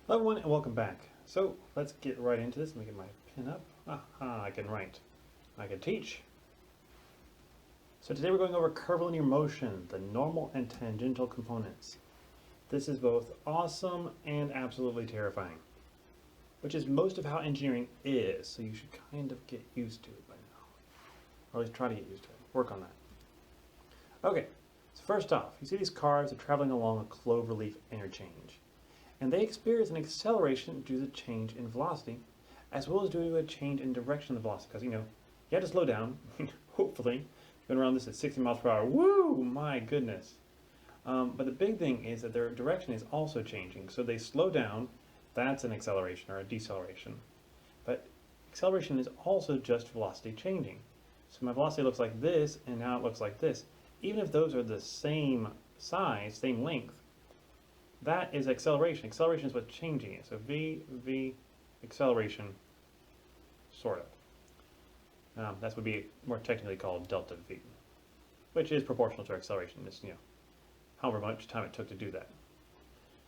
Hello everyone and welcome back. So let's get right into this. Let me get my pen up. Aha, I can write. I can teach. So today we're going over curvilinear motion, the normal and tangential components. This is both awesome and absolutely terrifying, which is most of how engineering is, so you should kind of get used to it by now. Or at least try to get used to it. Work on that. Okay, so first off, you see these cars are traveling along a clover-leaf interchange. And they experience an acceleration due to the change in velocity, as well as due to a change in direction of the velocity. Because, you have to slow down, hopefully. Going around this at 60 miles per hour, woo, my goodness. But the big thing is that their direction is also changing. So they slow down, that's an acceleration or a deceleration. But acceleration is also just velocity changing. So my velocity looks like this, and now it looks like this. Even if those are the same size, same length, that is acceleration. Acceleration is what's changing it. So v, acceleration, sort of. That would be more technically called delta v, which is proportional to our acceleration. It's, however much time it took to do that.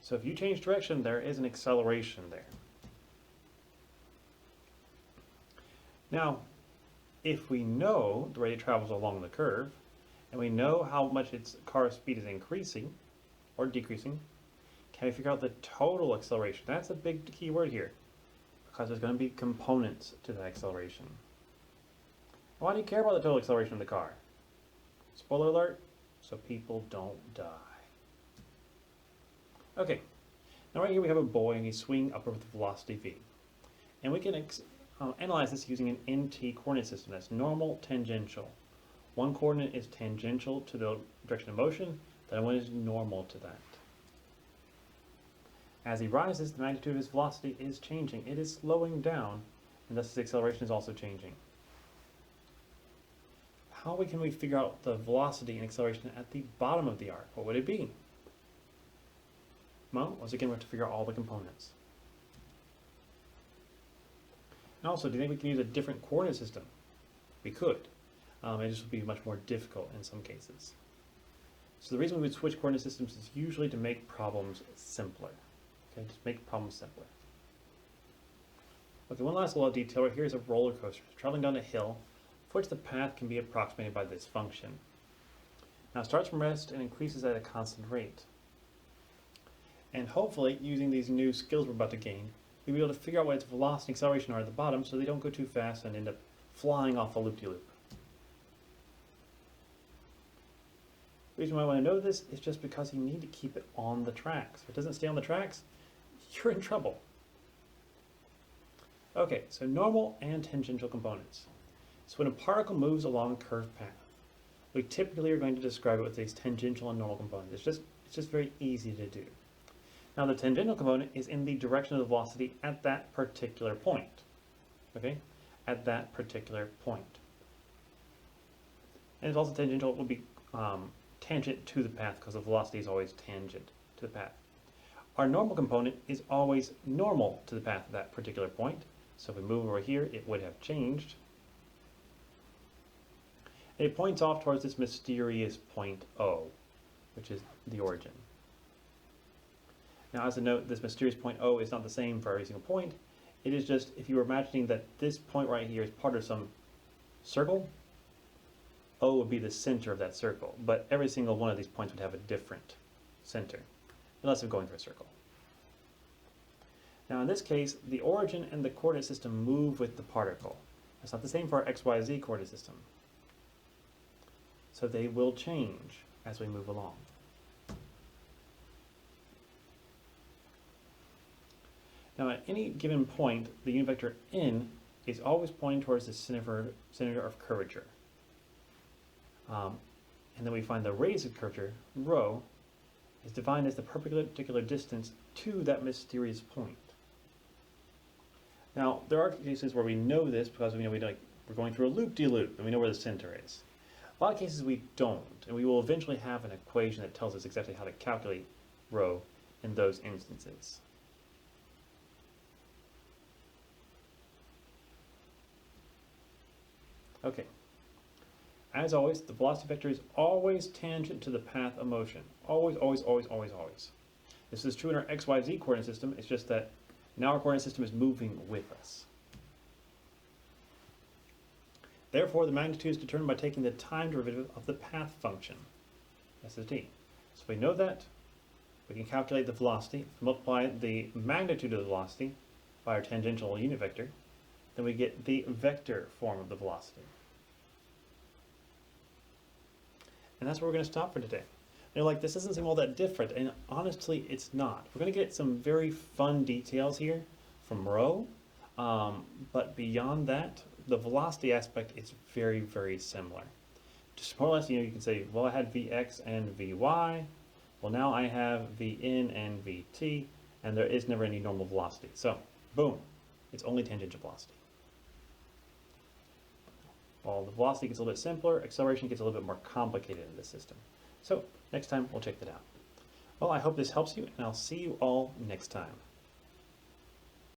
So if you change direction, there is an acceleration there. Now, if we know the rate it travels along the curve, and we know how much its car speed is increasing or decreasing, can we figure out the total acceleration? That's a big key word here, because there's going to be components to that acceleration. Why do you care about the total acceleration of the car? Spoiler alert, so people don't die. Okay, now right here we have a boy and he's swinging upward with velocity v. And we can analyze this using an NT coordinate system. That's normal, tangential. One coordinate is tangential to the direction of motion, the other one is normal to that. As he rises, the magnitude of his velocity is changing. It is slowing down, and thus his acceleration is also changing. How can we figure out the velocity and acceleration at the bottom of the arc? What would it be? Well, once again, we have to figure out all the components. And also, do you think we can use a different coordinate system? We could. It just would be much more difficult in some cases. So the reason we would switch coordinate systems is usually to make problems simpler. Okay, just make problems simpler. Okay, one last little detail right here is a roller coaster traveling down a hill for which the path can be approximated by this function. Now it starts from rest and increases at a constant rate. And hopefully, using these new skills we're about to gain, we'll be able to figure out what its velocity and acceleration are at the bottom so they don't go too fast and end up flying off a loop-de-loop. The reason why I want to know this is just because you need to keep it on the tracks. If it doesn't stay on the tracks, you're in trouble. Okay, so normal and tangential components. So when a particle moves along a curved path, we typically are going to describe it with these tangential and normal components. It's just very easy to do. Now the tangential component is in the direction of the velocity at that particular point. Okay, at that particular point. And it's also tangential, it will be tangent to the path because the velocity is always tangent to the path. Our normal component is always normal to the path at that particular point. So if we move over here, it would have changed. And it points off towards this mysterious point O, which is the origin. Now as a note, this mysterious point O is not the same for every single point. It is just, if you were imagining that this point right here is part of some circle, O would be the center of that circle, but every single one of these points would have a different center, unless we're going through a circle. Now in this case, the origin and the coordinate system move with the particle. That's not the same for our XYZ coordinate system. So they will change as we move along. Now at any given point, the unit vector n is always pointing towards the center of curvature. And then we find the radius of curvature, rho, is defined as the perpendicular distance to that mysterious point. Now, there are cases where we know this because we're going through a loop-de-loop and we know where the center is. A lot of cases we don't, and we will eventually have an equation that tells us exactly how to calculate rho in those instances. Okay. As always, the velocity vector is always tangent to the path of motion. Always, always, always, always, always. This is true in our XYZ coordinate system. It's just that now our coordinate system is moving with us. Therefore, the magnitude is determined by taking the time derivative of the path function. S is d. So if we know that, we can calculate the velocity, multiply the magnitude of the velocity by our tangential unit vector, then we get the vector form of the velocity. And that's where we're going to stop for today. You're like, this doesn't seem all that different, and honestly, it's not. We're going to get some very fun details here from rho, but beyond that, the velocity aspect is very, very similar. Just more or less, you can say, well, I had Vx and Vy. Well, now I have Vn and Vt, and there is never any normal velocity. So, boom, it's only tangential velocity. Well, the velocity gets a little bit simpler, acceleration gets a little bit more complicated in this system. So, next time we'll check that out. Well, I hope this helps you, and I'll see you all next time.